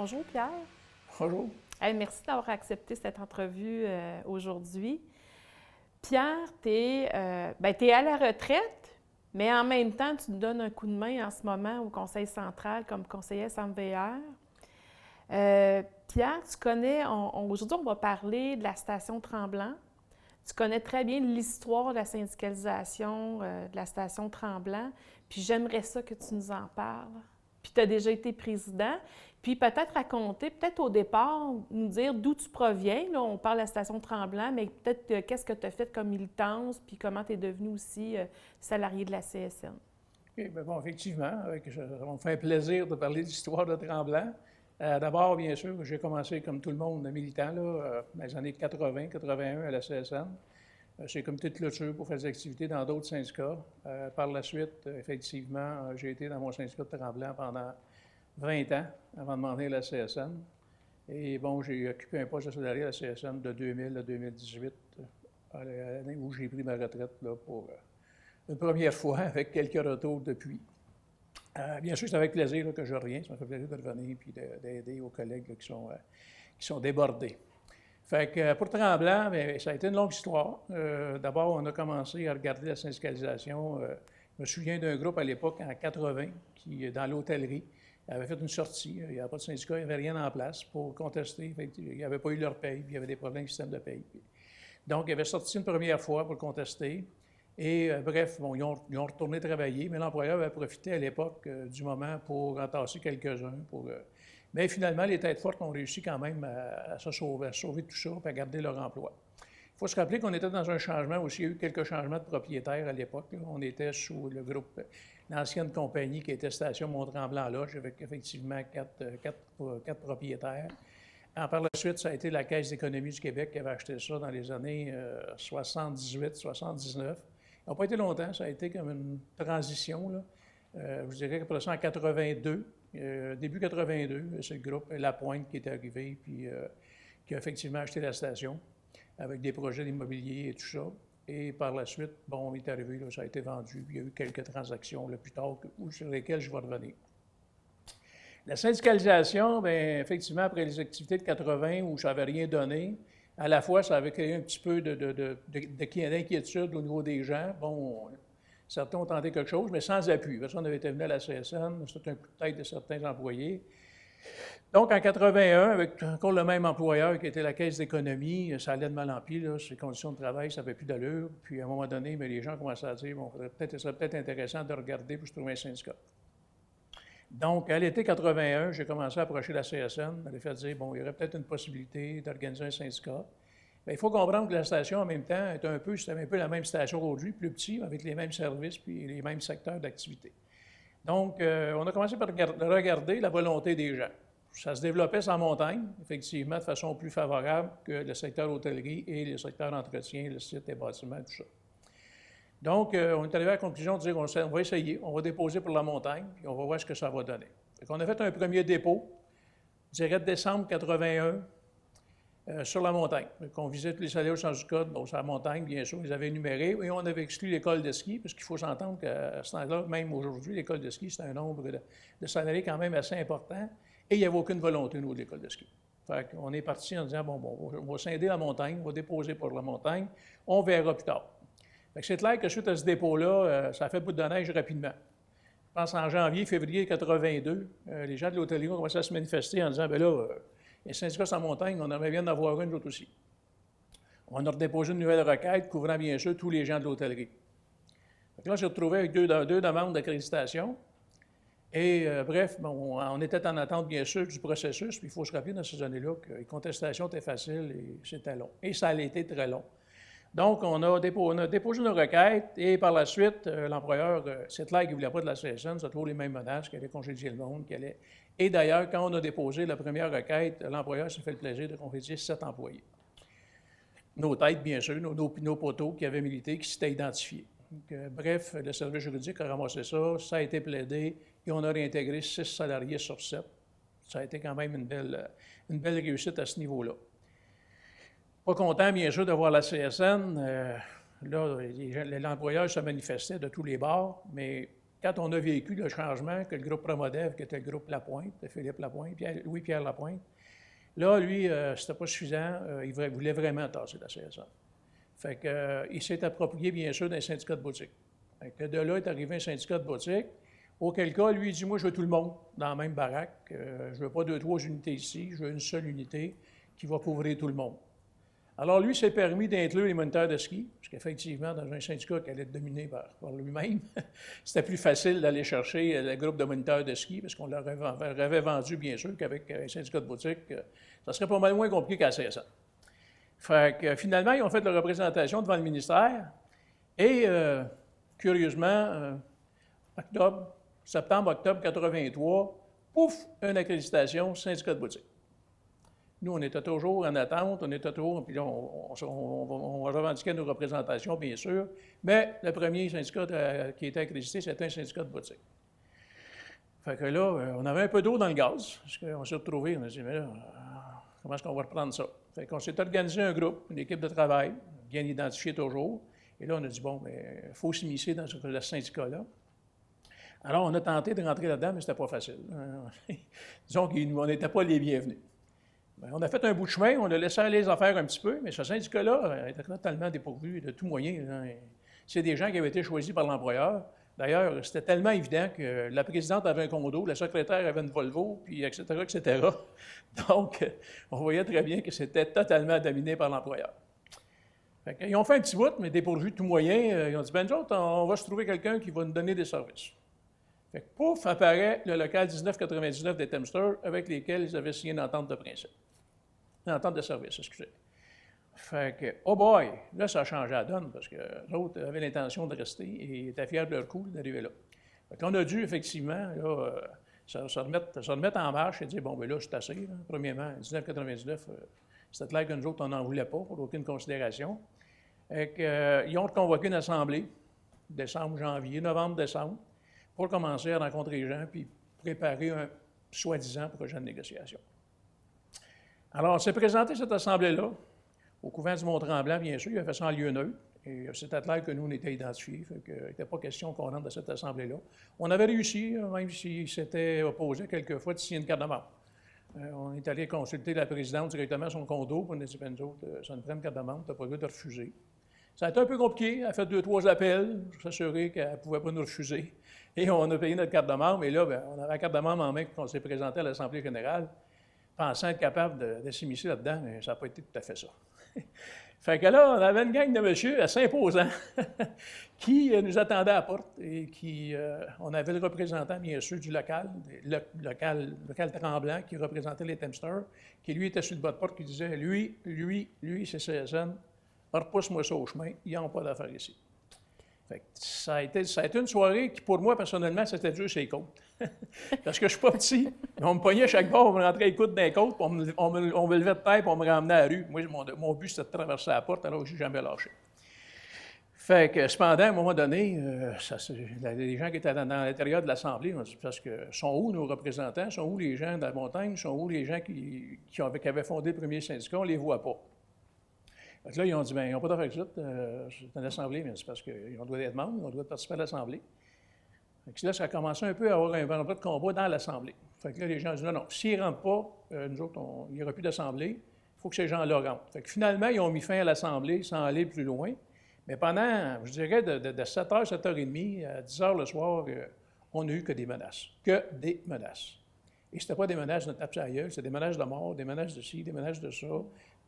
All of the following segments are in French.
Bonjour Pierre. Bonjour. Hey, merci d'avoir accepté cette entrevue aujourd'hui. Pierre, tu es, à la retraite, mais en même temps, tu nous donnes un coup de main en ce moment au Conseil central comme conseiller SMVR. Pierre, tu connais, aujourd'hui, on va parler de la station Tremblant. Tu connais très bien l'histoire de la syndicalisation de la station Tremblant, puis j'aimerais ça que tu nous en parles. Puis tu as déjà été président, puis peut-être raconter, peut-être au départ, nous dire d'où tu proviens. Là, on parle de la station Tremblant, mais peut-être qu'est-ce que tu as fait comme militance, puis comment tu es devenu aussi salarié de la CSN. Okay, bon, effectivement, ça me fait un plaisir de parler de l'histoire de Tremblant. D'abord, bien sûr, j'ai commencé comme tout le monde, militant, dans les années 80-81 à la CSN. C'est le comité de clôture pour faire des activités dans d'autres syndicats. Par la suite, effectivement, j'ai été dans mon syndicat de Tremblant pendant 20 ans avant de m'en venir à la CSN. Et bon, j'ai occupé un poste de salarié à la CSN de 2000 à 2018, à l'année où j'ai pris ma retraite là, pour une première fois, avec quelques retours depuis. Bien sûr, c'est avec plaisir là, que je reviens. Ça me fait plaisir de revenir et d'aider aux collègues là, qui sont débordés. Fait que pour Tremblant, bien, ça a été une longue histoire. D'abord, on a commencé à regarder la syndicalisation. Je me souviens d'un groupe à l'époque, en 80, qui, dans l'hôtellerie, avait fait une sortie. Il n'y avait pas de syndicat, il n'y avait rien en place pour contester. Ils n'avaient pas eu leur paye, puis il y avait des problèmes de système de paye. Donc, ils avaient sorti une première fois pour contester. Et bref, bon, ils ont retourné travailler, mais l'employeur avait profité à l'époque du moment pour entasser quelques-uns. Mais finalement, les têtes fortes ont réussi quand même à sauver tout ça et à garder leur emploi. Il faut se rappeler qu'on était dans un changement aussi. Il y a eu quelques changements de propriétaires à l'époque. On était sous le groupe, l'ancienne compagnie qui était Station Mont-Tremblant-Loge, avec effectivement quatre propriétaires. Par la suite, ça a été la Caisse d'économie du Québec qui avait acheté ça dans les années 78-79. Ça n'a pas été longtemps, ça a été comme une transition. Là. Je dirais qu'après ça, en 82, début 82, c'est le groupe La Pointe qui est arrivé puis qui a effectivement acheté la station avec des projets d'immobilier et tout ça. Et par la suite, bon, on est arrivé, là, ça a été vendu. Puis il y a eu quelques transactions là, plus tard sur lesquelles je vais revenir. La syndicalisation, bien, effectivement, après les activités de 80 où ça n'avait rien donné, à la fois, ça avait créé un petit peu d'inquiétude au niveau des gens. Bon, certains ont tenté quelque chose, mais sans appui. Personne n'avait été venu à la CSN, c'était un coup de tête de certains employés. Donc, en 81, avec encore le même employeur qui était la Caisse d'économie, ça allait de mal en pis, là, ces conditions de travail, ça n'avait plus d'allure. Puis, à un moment donné, mais les gens commençaient à dire, bon, ça serait peut-être intéressant de regarder pour se trouver un syndicat. Donc, à l'été 81, j'ai commencé à approcher la CSN, m'avait fait dire, bon, il y aurait peut-être une possibilité d'organiser un syndicat. Bien, il faut comprendre que la station, en même temps, c'était un peu la même station aujourd'hui, plus petit, avec les mêmes services puis les mêmes secteurs d'activité. Donc, on a commencé par regarder la volonté des gens. Ça se développait sans montagne, effectivement, de façon plus favorable que le secteur hôtellerie et le secteur entretien, le site et bâtiments, tout ça. Donc, on est arrivé à la conclusion de dire on va essayer, on va déposer pour la montagne, puis on va voir ce que ça va donner. Donc, on a fait un premier dépôt, je dirais de décembre 81, sur la montagne. Donc, on visait tous les salariés au sens du code, bon, sur la montagne, bien sûr, ils avaient énuméré, et on avait exclu l'école de ski, parce qu'il faut s'entendre qu'à ce temps-là, même aujourd'hui, l'école de ski, c'est un nombre de salariés quand même assez important, et il n'y avait aucune volonté au niveau de l'école de ski. Fait qu'on est parti en disant, bon, on va scinder la montagne, on va déposer pour la montagne, on verra plus tard. C'est clair que suite à ce dépôt-là, ça a fait bout de neige rapidement. Je pense en janvier, février 82, les gens de l'hôtellerie ont commencé à se manifester en disant, bien là, les syndicats sans montagne, on aimerait bien en avoir une, l'autre aussi. On a redéposé une nouvelle requête couvrant bien sûr tous les gens de l'hôtellerie. Donc là, on s'est retrouvé avec deux demandes d'accréditation. Et bref, bon, on était en attente bien sûr du processus, puis il faut se rappeler dans ces années-là que les contestations étaient faciles et c'était long. Et ça a été très long. Donc, on a déposé une requête et par la suite, l'employeur, c'est clair qu'il ne voulait pas de la CSN, c'est toujours les mêmes menaces, qu'il allait congédier le monde, qu'il allait... Et d'ailleurs, quand on a déposé la première requête, l'employeur s'est fait le plaisir de congédier 7 employés. Nos têtes, bien sûr, nos poteaux qui avaient milité, qui s'étaient identifiés. Donc, bref, le service juridique a ramassé ça, ça a été plaidé et on a réintégré 6 salariés sur 7. Ça a été quand même une belle réussite à ce niveau-là. Pas content, bien sûr, de voir la CSN. Là, l'employeur se manifestait de tous les bords, mais quand on a vécu le changement, que le groupe Promodev, qui était le groupe Lapointe, de Philippe Lapointe, Louis-Pierre Lapointe, là, lui, c'était pas suffisant, il voulait vraiment tasser la CSN. Fait que, il s'est approprié, bien sûr, d'un syndicat de boutique. Fait que de là est arrivé un syndicat de boutique, auquel cas, lui, il dit, moi, je veux tout le monde dans la même baraque, je veux pas 2-3 unités ici, je veux une seule unité qui va couvrir tout le monde. Alors, lui s'est permis d'inclure les moniteurs de ski, parce qu'effectivement, dans un syndicat qui allait être dominé par lui-même, c'était plus facile d'aller chercher le groupe de moniteurs de ski, parce qu'on leur avait vendu, bien sûr, qu'avec un syndicat de boutique, ça serait pas mal moins compliqué qu'à CSN. Fait que, finalement, ils ont fait la représentation devant le ministère, et, curieusement, septembre-octobre 83, pouf, une accréditation syndicat de boutique. Nous, on était toujours en attente, on était toujours, puis là, on revendiquait nos représentations, bien sûr, mais le premier syndicat qui était accrédité, c'était un syndicat de boutique. Fait que là, on avait un peu d'eau dans le gaz, parce qu'on s'est retrouvés, on a dit, mais là, comment est-ce qu'on va reprendre ça? Fait qu'on s'est organisé un groupe, une équipe de travail, bien identifiée toujours, et là, on a dit, bon, mais il faut s'immiscer dans ce syndicat-là. Alors, on a tenté de rentrer là-dedans, mais c'était pas facile. Disons qu'on n'était pas les bienvenus. Bien, on a fait un bout de chemin, on a laissé aller les affaires un petit peu, mais ce syndicat-là était totalement dépourvu de tout moyen. C'est des gens qui avaient été choisis par l'employeur. D'ailleurs, c'était tellement évident que la présidente avait un condo, la secrétaire avait une Volvo, puis etc., etc. Donc, on voyait très bien que c'était totalement dominé par l'employeur. Ils ont fait un petit bout, mais dépourvu de tout moyen. Ils ont dit, ben nous autres, on va se trouver quelqu'un qui va nous donner des services. Fait que, pouf, apparaît le local 1999 des Teamsters, avec lesquels ils avaient signé une entente de principe. Une entente de service, excusez. Fait que, oh boy, là, ça a changé la donne, parce que les autres avaient l'intention de rester et étaient fiers de leur coup d'arriver là. Fait qu'on a dû, effectivement, là, se remettre en marche et dire, bon, ben là, c'est assez. Là. Premièrement, 1999, c'était clair que nous autres, on n'en voulait pas, pour aucune considération. Fait que, ils ont convoqué une assemblée, décembre, janvier, novembre, décembre, pour commencer à rencontrer les gens puis préparer un soi-disant projet de négociation. Alors, on s'est présenté cette assemblée-là, au couvent du Mont-Tremblant, bien sûr, il a fait ça en lieu neutre, et c'était clair que nous, on était identifiés, fait qu'il n'était pas question qu'on rentre dans cette assemblée-là. On avait réussi, même s'il s'était opposé quelquefois, de signer une carte de membre. On est allé consulter la présidente directement à son condo, puis on a dit, ben nous autres, ça nous prend une carte de membre, tu n'as pas le droit de refuser. Ça a été un peu compliqué, elle a fait 2-3 appels pour s'assurer qu'elle ne pouvait pas nous refuser. Et on a payé notre carte de membre, et là, bien, on avait la carte de membre en main qu'on s'est présenté à l'Assemblée générale, pensant être capable de s'immiscer là-dedans, mais ça n'a pas été tout à fait ça. Fait que là, on avait une gang de monsieur assez imposants qui nous attendait à la porte et on avait le représentant, bien sûr, du local, local Tremblant, qui représentait les Teamsters, qui lui était sur le bas de porte, qui disait, lui, c'est CSN, repousse-moi ça au chemin, ils n'ont pas d'affaires ici. Fait que ça a été une soirée qui, pour moi, personnellement, c'était dur sur les côtes. Parce que je suis pas petit. On me pognait chaque bord, on me rentrait les coudes dans les côtes, puis on me levait de tête, puis on me ramenait à la rue. Moi, mon but, c'était de traverser la porte, alors je n'ai jamais lâché. Fait que, cependant, à un moment donné, les gens qui étaient dans l'intérieur de l'Assemblée ont dit, parce que sont où nos représentants? Sont où les gens de la montagne? Sont où les gens qui avaient fondé le premier syndicat? On ne les voit pas. Fait que là, ils ont dit, bien, ils n'ont pas d'affaire avec ça, c'est une assemblée, mais c'est parce qu'ils ont le droit d'être membres, ils ont le droit de participer à l'assemblée. Fait que là, ça a commencé un peu à avoir un peu de combat dans l'assemblée. Fait que là, les gens ont dit, non, s'ils ne rentrent pas, nous autres, il n'y aura plus d'assemblée, il faut que ces gens-là rentrent. Fait que finalement, ils ont mis fin à l'assemblée sans aller plus loin. Mais pendant, je dirais, de 7h, 7h30 à 10h le soir, on n'a eu que des menaces. Que des menaces. Et ce n'était pas des menaces de tape sur la gueule, c'était des menaces de mort, des menaces de ci, des menaces de ça.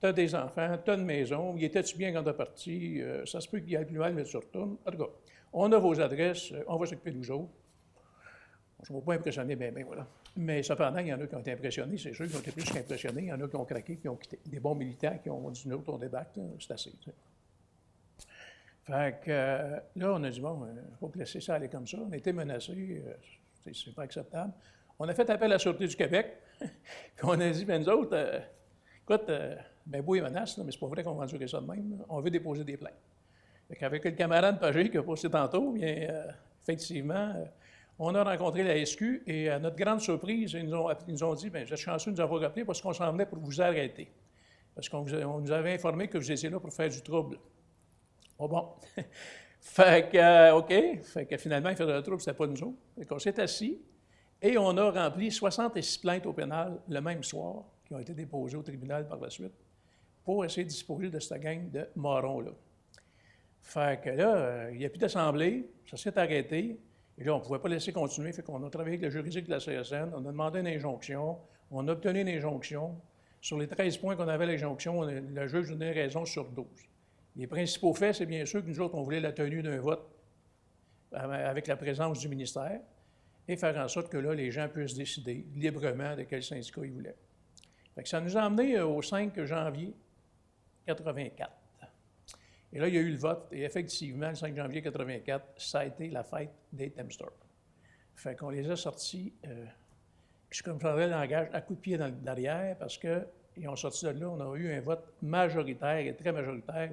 T'as des enfants, t'as une maison, il était-tu bien quand t'es parti, ça se peut qu'il y ait plus mal, mais tu retournes. En tout cas, on a vos adresses, on va s'occuper de vous autres. Je ne vais pas impressionner, bien, voilà. Mais cependant, il y en a qui ont été impressionnés, c'est sûr, qui ont été plus qu'impressionnés. Il y en a qui ont craqué, qui ont quitté. Des bons militants qui ont dit, nous autres, on débarque, c'est assez. T'sais. Fait que là, on a dit, bon, il ne faut pas laisser ça aller comme ça. On a été menacés, c'est pas acceptable. On a fait appel à la Sûreté du Québec, puis on a dit, bien, nous autres, écoute, bien beau et menace, là, mais c'est pas vrai qu'on va endurer ça de même. Là. On veut déposer des plaintes. Avec le camarade Pagé qui a passé tantôt, bien, effectivement, on a rencontré la SQ et à notre grande surprise, ils nous ont dit, bien, vous êtes chanceux de nous avoir appelés parce qu'on s'en venait pour vous arrêter. Parce qu'on nous avait informé que vous étiez là pour faire du trouble. Oh bon. Fait que, OK. Fait que finalement, les fédéraux de trouble, c'était pas nous autres. Fait qu'on s'est assis et on a rempli 66 plaintes au pénal le même soir, qui ont été déposées au tribunal par la suite, pour essayer de disposer de cette gang de morons-là. Fait que là, il n'y a plus d'assemblée, ça s'est arrêté. Et là, on ne pouvait pas laisser continuer, fait qu'on a travaillé avec le juridique de la CSN, on a demandé une injonction, on a obtenu une injonction. Sur les 13 points qu'on avait à l'injonction, le juge donnait raison sur 12. Les principaux faits, c'est bien sûr que nous autres, on voulait la tenue d'un vote avec la présence du ministère et faire en sorte que là, les gens puissent décider librement de quel syndicat ils voulaient. Fait que ça nous a amené au 5 janvier 84. Et là, il y a eu le vote, et effectivement, le 5 janvier 84, ça a été la fête des Teamsters. Fait qu'on les a sortis, je comprendrais le langage, à coups de pied derrière, parce qu'ils ont sorti de là, on a eu un vote majoritaire, et très majoritaire,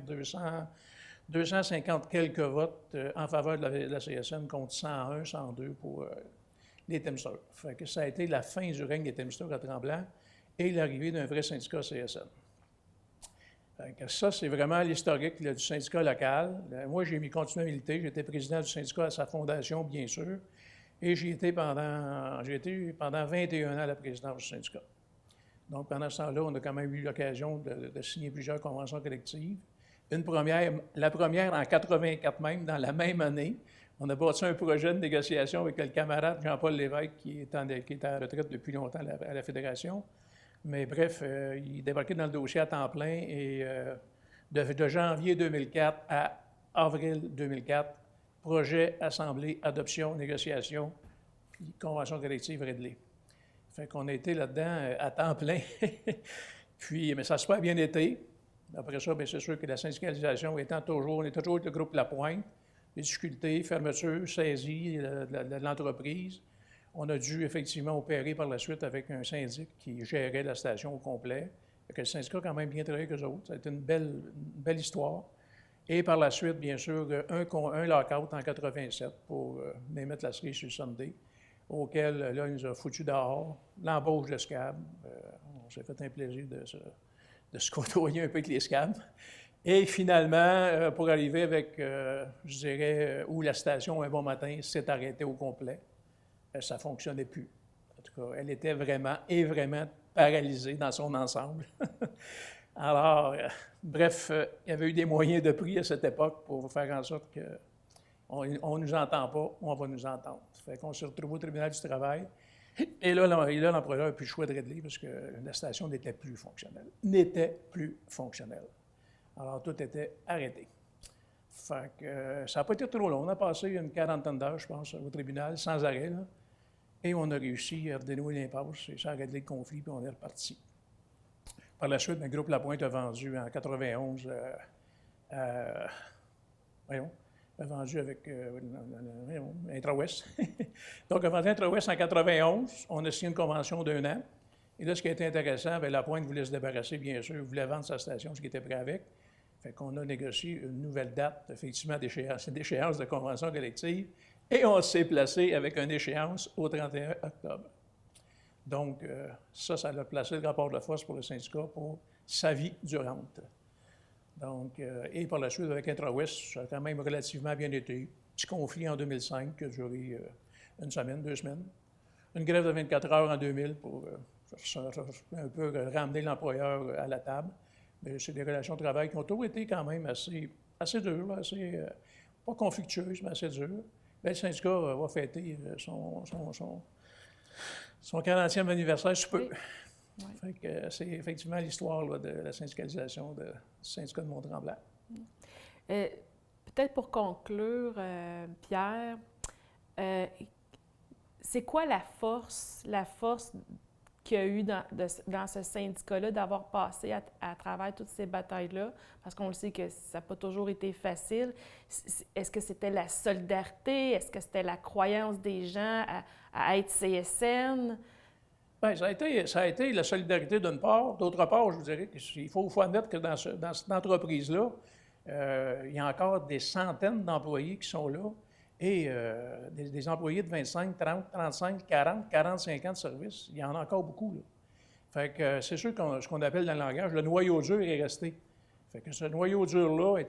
250 quelques votes en faveur de la CSN contre 101, 102 pour les Teamsters. Fait que ça a été la fin du règne des Teamsters à Tremblant et l'arrivée d'un vrai syndicat CSN. Ça, c'est vraiment l'historique du syndicat local. Moi, j'ai continué à militer. J'étais président du syndicat à sa fondation, bien sûr. Et j'ai été pendant 21 ans à la présidence du syndicat. Donc, pendant ce temps-là, on a quand même eu l'occasion de signer plusieurs conventions collectives. La première en 84 même, dans la même année. On a bâti un projet de négociation avec le camarade Jean-Paul Lévesque, qui est en retraite depuis longtemps à la Fédération. Mais bref, il est débarqué dans le dossier à temps plein et de janvier 2004 à avril 2004, projet, assemblée, adoption, négociation, puis convention collective réglée. Fait qu'on a été là-dedans à temps plein. Puis, mais ça a super bien été. Après ça, bien, c'est sûr que la syndicalisation étant toujours, on est toujours avec le groupe La Pointe, les difficultés, fermeture, saisie de l'entreprise. On a dû effectivement opérer par la suite avec un syndic qui gérait la station au complet. Fait que le syndicat a quand même bien travaillé avec eux autres. Ça a été une belle histoire. Et par la suite, bien sûr, un lock-out en 87 pour mettre la cerise sur le Sunday, auquel, là, il nous a foutu dehors, l'embauche de SCAB. On s'est fait un plaisir de se côtoyer un peu avec les SCAB. Et finalement, pour arriver avec, je dirais, où la station, un bon matin, s'est arrêtée au complet. Ça ne fonctionnait plus. En tout cas, elle était vraiment paralysée dans son ensemble. Alors, bref, il y avait eu des moyens de prix à cette époque pour faire en sorte qu'on ne nous entend pas, on va nous entendre. Fait qu'on se retrouve au tribunal du travail. Et là, l'employeur n'a plus le choix de régler parce que la station n'était plus fonctionnelle. Alors, tout était arrêté. Fait que ça n'a pas été trop long. On a passé une quarantaine d'heures, je pense, au tribunal, sans arrêt, là. Et on a réussi à dénouer l'impasse, et ça a réglé le conflit, puis on est reparti. Par la suite, le groupe La Pointe a vendu en 91 a vendu avec Intra-Ouest. Donc, on a vendu Intra-Ouest en 91. On a signé une convention d'1 an. Et là, ce qui a été intéressant, bien, La Pointe voulait se débarrasser, bien sûr, voulait vendre sa station, ce qui était prêt avec. Fait qu'on a négocié une nouvelle date, effectivement, d'échéance de convention collective. Et on s'est placé avec une échéance au 31 octobre. Donc, ça a placé le rapport de force pour le syndicat pour sa vie durante. Donc, et par la suite, avec Intra-Ouest, ça a quand même relativement bien été. Petit conflit en 2005 qui a duré une semaine, 2 semaines. Une grève de 24 heures en 2000 pour un peu ramener l'employeur à la table. Mais c'est des relations de travail qui ont toujours été quand même assez dures, pas conflictueuses, mais assez dures. Bien, le syndicat va fêter son 40e anniversaire sous peu. Oui. Fait que c'est effectivement l'histoire là, de la syndicalisation du syndicat de Mont-Tremblant. Peut-être pour conclure, Pierre, c'est quoi la force qu'il y a eu dans ce syndicat-là d'avoir passé à travers toutes ces batailles-là? Parce qu'on le sait que ça n'a pas toujours été facile. Est-ce que c'était la solidarité? Est-ce que c'était la croyance des gens à être CSN? Bien, ça a été la solidarité d'une part. D'autre part, je vous dirais qu'il faut admettre que dans cette entreprise-là, il y a encore des centaines d'employés qui sont là et des employés de 25, 30, 35, 40, 45 ans de service. Il y en a encore beaucoup, là. Fait que c'est sûr que ce qu'on appelle dans le langage, le noyau dur est resté. Fait que ce noyau dur-là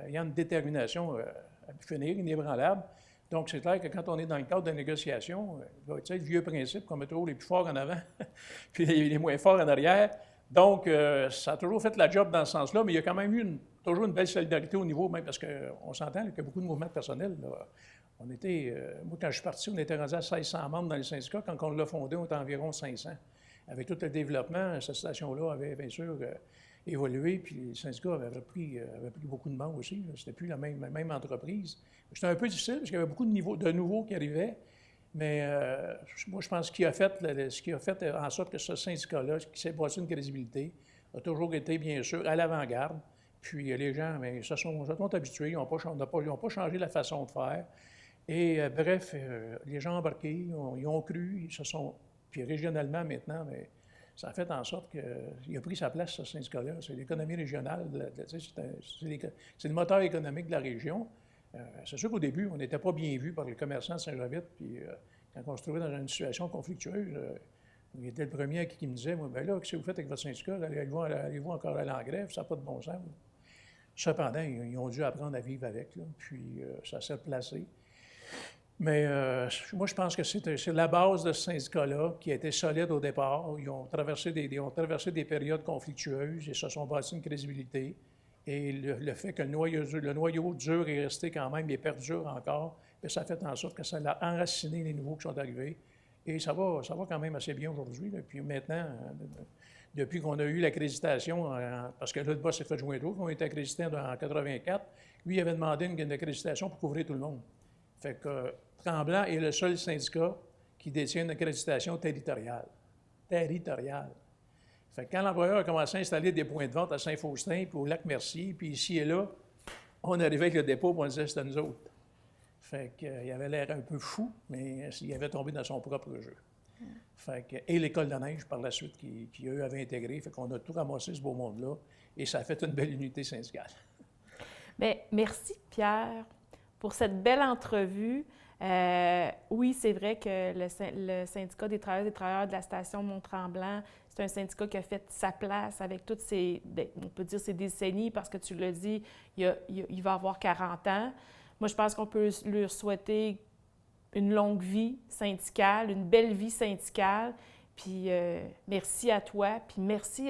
ayant une détermination à pu finir, inébranlable. Donc, c'est clair que quand on est dans le cadre de négociation, il va être le vieux principe qu'on met toujours les plus forts en avant, puis les moins forts en arrière. Donc, ça a toujours fait la job dans ce sens-là, mais il y a quand même eu toujours une belle solidarité au niveau, même parce qu'on s'entend qu'il y a beaucoup de mouvements personnels. Là. Moi, quand je suis parti, on était rendu à 1600 membres dans le syndicat. Quand on l'a fondé, on était environ 500. Avec tout le développement, cette station-là avait bien sûr évolué, puis le syndicat avait pris beaucoup de membres aussi. C'était plus la même entreprise. C'était un peu difficile parce qu'il y avait beaucoup de nouveaux qui arrivaient, mais moi, je pense ce qui a fait en sorte que ce syndicat-là, qui s'est bâti une crédibilité, a toujours été, bien sûr, à l'avant-garde. Puis les gens, mais se sont habitués, ils n'ont pas changé la façon de faire. Et bref, les gens embarqués, ils ont cru, puis régionalement maintenant, mais ça a fait en sorte qu'il a pris sa place, ce syndicat-là. C'est l'économie régionale, c'est le moteur économique de la région. C'est sûr qu'au début, on n'était pas bien vu par les commerçants de Saint-Jovite, puis quand on se trouvait dans une situation conflictueuse, il était le premier qui me disait, moi, bien là, qu'est-ce que vous faites avec votre syndicat? Allez-vous encore aller en grève? Ça n'a pas de bon sens. Cependant, ils ont dû apprendre à vivre avec, là, puis ça s'est placé. Mais moi, je pense que c'est la base de ce syndicat-là qui a été solide au départ. Ils ont traversé des périodes conflictueuses et se sont bâtis une crédibilité. Et le fait que le noyau dur est resté quand même et perdure encore, bien, ça a fait en sorte que ça a enraciné les nouveaux qui sont arrivés. Et ça va quand même assez bien aujourd'hui. Puis maintenant, depuis qu'on a eu l'accréditation, parce que là, le boss s'est fait joindre d'autres, on a été accrédité en 84, lui, il avait demandé une accréditation pour couvrir tout le monde. Fait que Tremblant est le seul syndicat qui détient une accréditation territoriale. Territoriale. Fait que quand l'employeur a commencé à installer des points de vente à Saint-Faustin, puis au Lac-Mercier, puis ici et là, on arrivait avec le dépôt, puis on disait que c'était nous autres. Fait qu'il avait l'air un peu fou, mais il avait tombé dans son propre jeu. Fait que, et l'école de neige, par la suite, qui eux, avaient intégré. Fait qu'on a tout ramassé, ce beau monde-là, et ça a fait une belle unité syndicale. Bien, merci, Pierre, pour cette belle entrevue. Oui, c'est vrai que le syndicat des travailleurs de la station Mont-Tremblant, c'est un syndicat qui a fait sa place avec toutes on peut dire ses décennies, parce que tu l'as dit, il va avoir 40 ans. Moi, je pense qu'on peut lui souhaiter une longue vie syndicale, une belle vie syndicale. Puis merci à toi, puis merci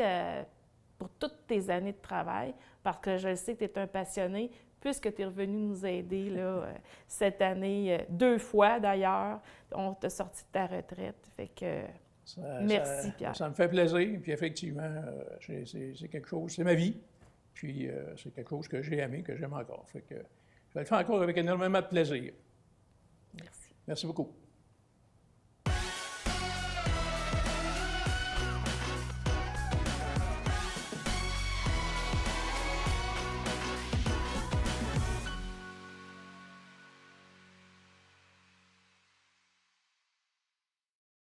pour toutes tes années de travail, parce que je sais que tu es un passionné, puisque tu es revenu nous aider là, cette année, 2 fois d'ailleurs. On t'a sorti de ta retraite. Fait que merci, Pierre. Ça me fait plaisir. Puis effectivement, c'est quelque chose, c'est ma vie. Puis c'est quelque chose que j'ai aimé, que j'aime encore. Fait que je vais le faire encore avec énormément de plaisir. Merci. Merci beaucoup.